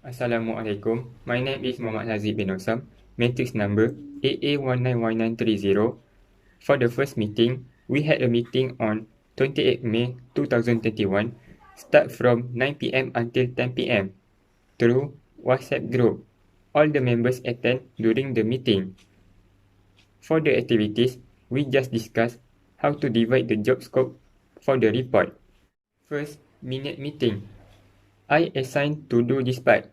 Assalamualaikum. My name is Muhammad Nazib bin Osam. Matrix number AA191930. For the first meeting, we had a meeting on 28 May 2021, start from 9 p.m. until 10 p.m. through WhatsApp group. All the members attend during the meeting. For the activities, we just discussed how to divide the job scope for the report. First, minute meeting. I assigned to do this part.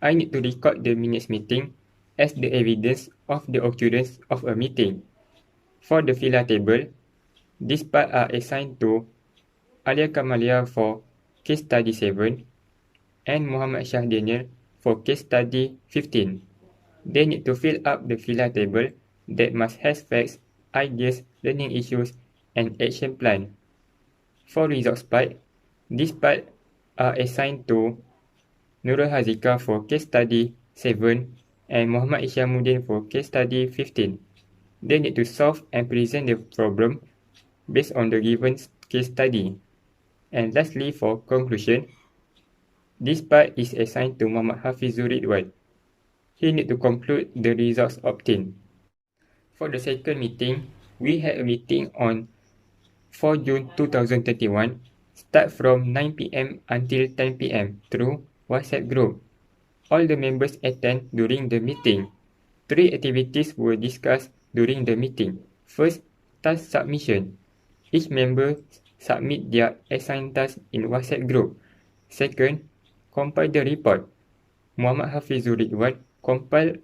I need to record the minutes meeting as the evidence of the occurrence of a meeting. For the fila table, this part are assigned to Alia Kamalia for case study 7 and Muhammad Shah Daniel for case study 15. They need to fill up the fila table that must have facts, ideas, learning issues, and action plan. For results part, this part are assigned to Nurul Hazika for case study 7 and Muhammad Isyamuddin for case study 15. They need to solve and present the problem based on the given case study. And lastly, for conclusion, this part is assigned to Muhammad Hafizur Ridwan. He need to conclude the results obtained. For the second meeting, we had a meeting on 4 June 2021, start from 9 p.m. until 10 p.m. through WhatsApp group. All the members attend during the meeting. 3 activities were discussed during the meeting. First, task submission. Each member submit their assigned task in WhatsApp group. Second, compile the report. Muhammad Hafizur Ridwan compile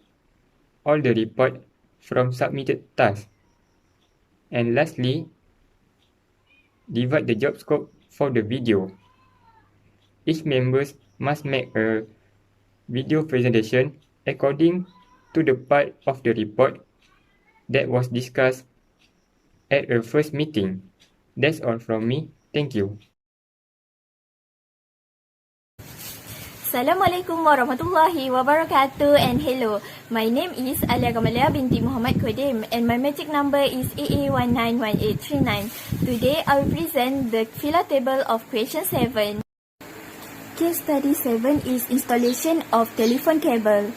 all the report from submitted tasks. And lastly, divide the job scope for the video. Each member must make a video presentation according to the part of the report that was discussed at a first meeting. That's all from me. Thank you. Assalamualaikum warahmatullahi wabarakatuh and hello. My name is Alia Kamalia binti Muhammad Kodim and my magic number is AA191839. Today I will present the fila table of question 7. Case study 7 is installation of telephone cable.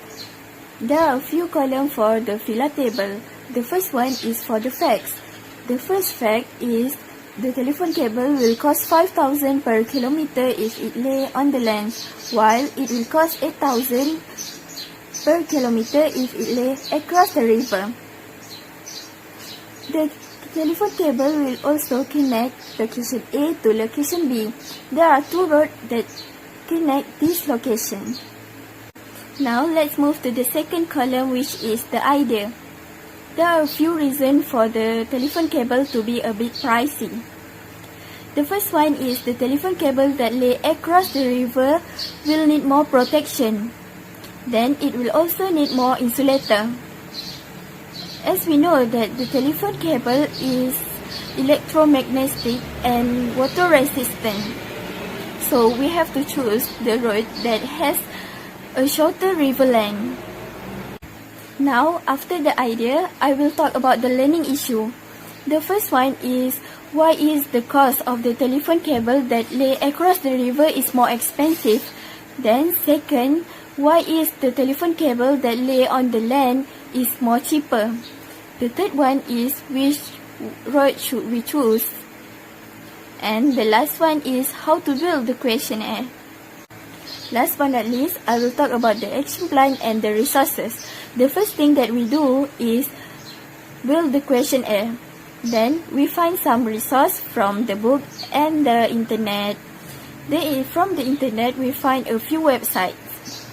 There are a few columns for the fila table. The first one is for the facts. The first fact is the telephone cable will cost 5,000 per kilometer if it lay on the land, while it will cost 8,000 per kilometer if it lay across the river. The telephone cable will also connect location A to location B. There are 2 roads that connect this location. Now let's move to the second column, which is the idea. There are a few reasons for the telephone cable to be a bit pricey. The first one is the telephone cable that lay across the river will need more protection. Then it will also need more insulator. As we know that the telephone cable is electromagnetic and water resistant, so we have to choose the road that has a shorter river length. Now, after the idea, I will talk about the learning issue. The first one is, why is the cost of the telephone cable that lay across the river is more expensive? Then second, why is the telephone cable that lay on the land is more cheaper? The third one is, which road should we choose? And the last one is, how to build the questionnaire. Last but not least, I will talk about the action plan and the resources. The first thing that we do is build the questionnaire. Then we find some resource from the book and the internet. Then from the internet we find a few websites.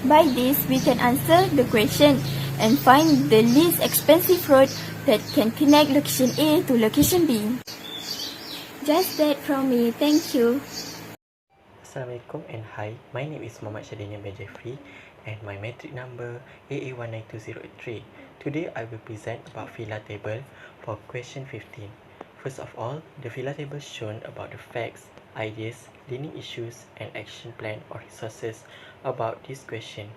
By this we can answer the question and find the least expensive road that can connect location A to location B. Just that from me. Thank you. Assalamualaikum and hi, my name is Muhammad Shadinian bin Jeffrey and my metric number AA192083. Today I will present about fila table for question 15. First of all, the fila table shown about the facts, ideas, learning issues and action plan or resources about this question.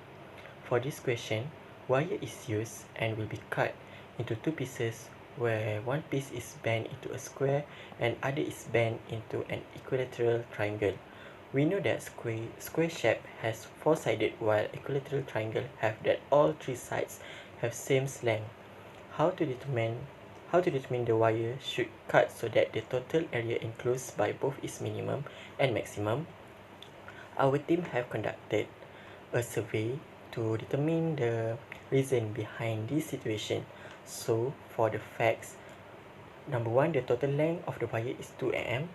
For this question, wire is used and will be cut into 2 pieces where one piece is bent into a square and other is bent into an equilateral triangle. We know that square shape has 4-sided while equilateral triangle have that all 3 sides have same length. How to determine the wire should cut so that the total area enclosed by both is minimum and maximum? Our team have conducted a survey to determine the reason behind this situation. So for the facts, number 1, the total length of the wire is 2 mm.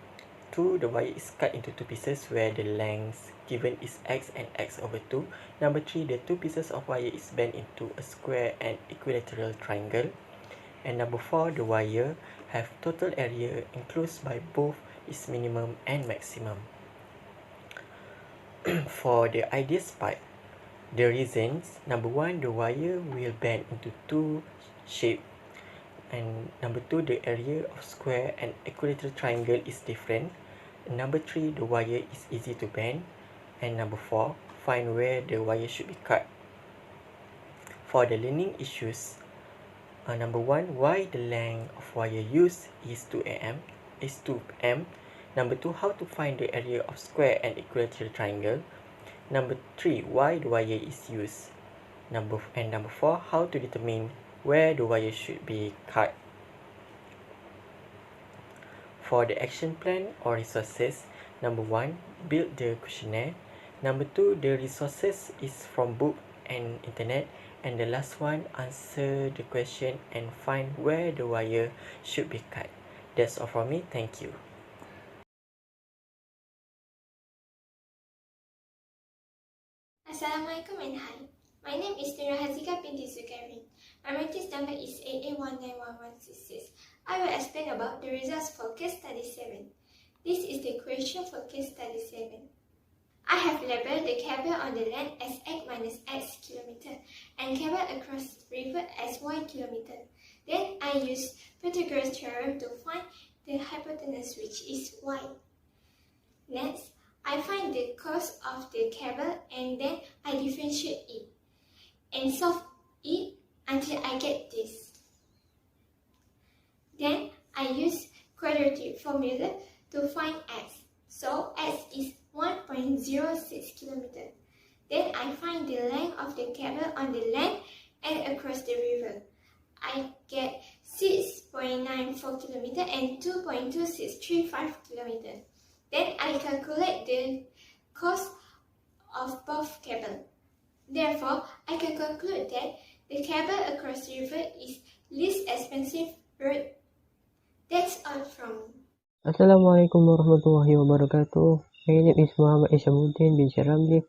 2, the wire is cut into 2 pieces where the length given is x and x over 2. Number 3, the 2 pieces of wire is bent into a square and equilateral triangle. And number 4, the wire have total area enclosed by both is minimum and maximum. For the ideas part, the reasons, number 1, the wire will bend into 2 shape, and number 2, the area of square and equilateral triangle is different. Number 3, the wire is easy to bend, and number 4, find where the wire should be cut. For the learning issues, number 1, why the length of wire used is 2 m. Number 2, how to find the area of square and equilateral triangle. Number 3, why the wire is used. Number 4, how to determine where the wire should be cut. For the action plan or resources, number 1, build the questionnaire. Number 2, the resources is from book and internet. And the last one, answer the question and find where the wire should be cut. That's all from me. Thank you. Assalamualaikum and hi. My name is Nura Hazika binti Zukarin. My matrix number is AA191166. I will explain about the results for case study 7. This is the question for case study 7. I have labeled the cable on the land as x minus x kilometer and cable across the river as y kilometer. Then I use Pythagoras theorem to find the hypotenuse, which is y. Next, I find the cost of the cable and then I differentiate it and solve it until I get this. Then I use quadratic formula to find x. So x is 1.06 km. Then I find the length of the cable on the land and across the river. I get 6.94 km and 2.2635 km. Then I calculate the cost of both cables. Therefore, I can conclude that the cable across the river is least expensive route. That's all from me. Assalamualaikum warahmatullahi wabarakatuh. My name is Muhammad Ishamuddin bin Sharamli,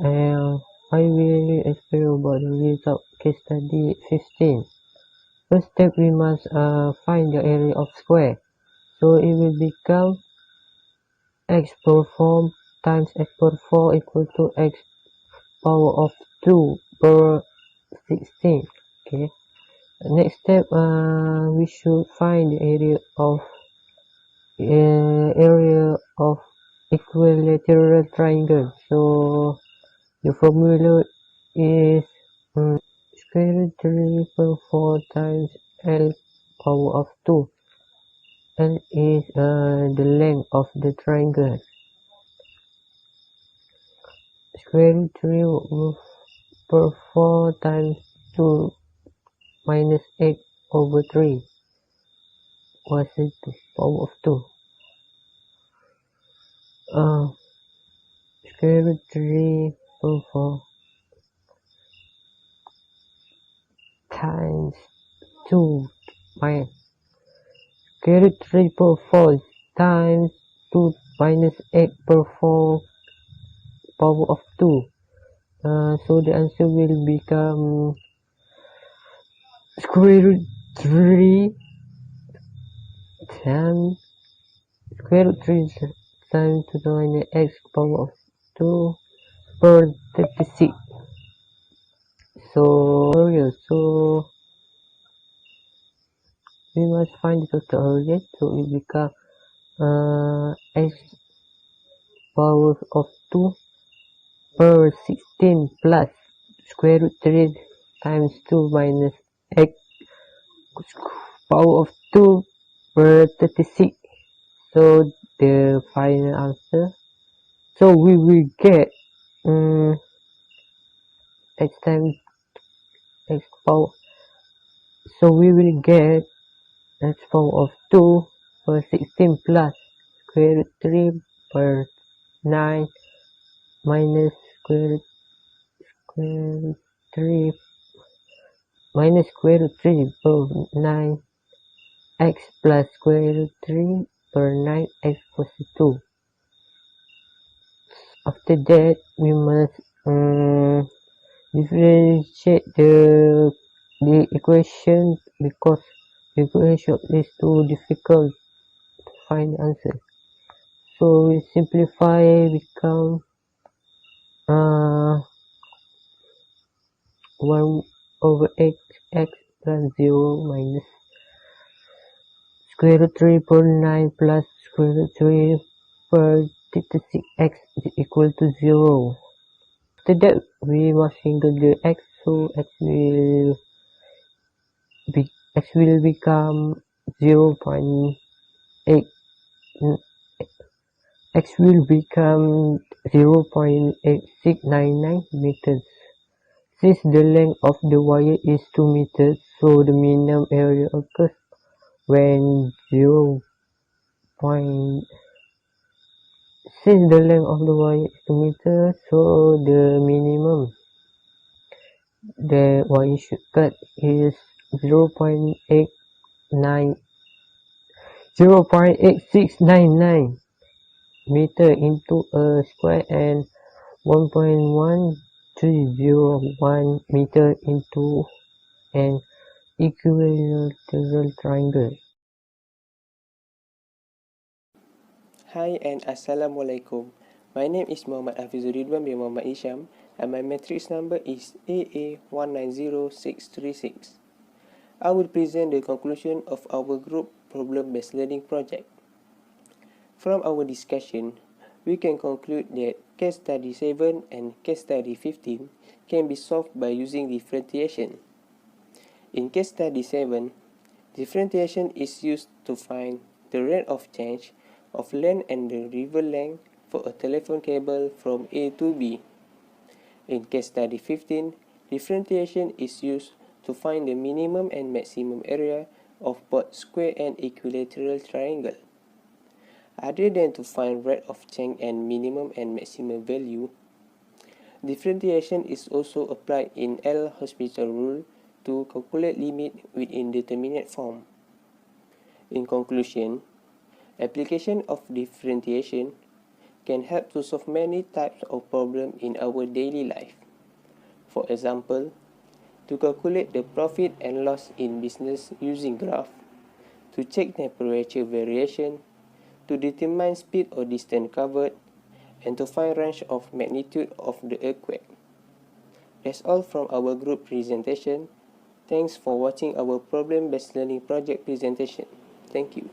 and I will explain about the result case study 15. First step, we must find the area of square. So it will become x power 4 times x power 4 equal to x power of 2 per 16. Okay. Next step, we should find the area of equilateral triangle. So the formula is square root 3 per 4 times L power of 2. L is the length of the triangle. Square root 3 per 4 times 2 minus 8 over 3 was it to power of 2. Square root 3 per 4 times 2 minus square root 3 per 4 times 2 minus 8 per 4 power of 2. So the answer will become square root 3 times square root 3 times 2 minus x power of 2 per 36. So we must find the total area. So it become x power of 2 per 16 plus square root 3 times 2 minus x power of 2 per 36. So the final answer So we will get x times x power. So we will get x power of 2 per 16 plus square root 3 per 9 minus square root 3 minus square root 3 per 9 x plus square root 3 per 9 x equals to 2. After that, we must differentiate the equation because the equation is too difficult to find the answer. So we simplify become 1 over x plus 0 minus square root 3 per 9 plus square root 3 per 36x is equal to 0. After that, we must single the x, so x will become 0.8. X will become 0.8699 meters. Since the length of the wire is 2 meters, so the minimum area occurs when since the length of the wire is 2 meters, so the minimum the wire should cut is 0.8699 meter into a square and 1.1301 meter into an equilateral triangle. Hi and Assalamualaikum. My name is Muhammad Hafizur Ridwan bin Muhammad Isham and my matrix number is AA190636. I will present the conclusion of our group problem-based learning project. From our discussion, we can conclude that case study 7 and case study 15 can be solved by using differentiation. In case study 7, differentiation is used to find the rate of change of length and the river length for a telephone cable from A to B. In case study 15, differentiation is used to find the minimum and maximum area of both square and equilateral triangle. Other than to find rate of change and minimum and maximum value, differentiation is also applied in L'Hospital rule to calculate limit with indeterminate form. In conclusion, application of differentiation can help to solve many types of problems in our daily life. For example, to calculate the profit and loss in business using graph, to check temperature variation, to determine speed or distance covered, and to find range of magnitude of the earthquake. That's all from our group presentation. Thanks for watching our problem-based learning project presentation. Thank you.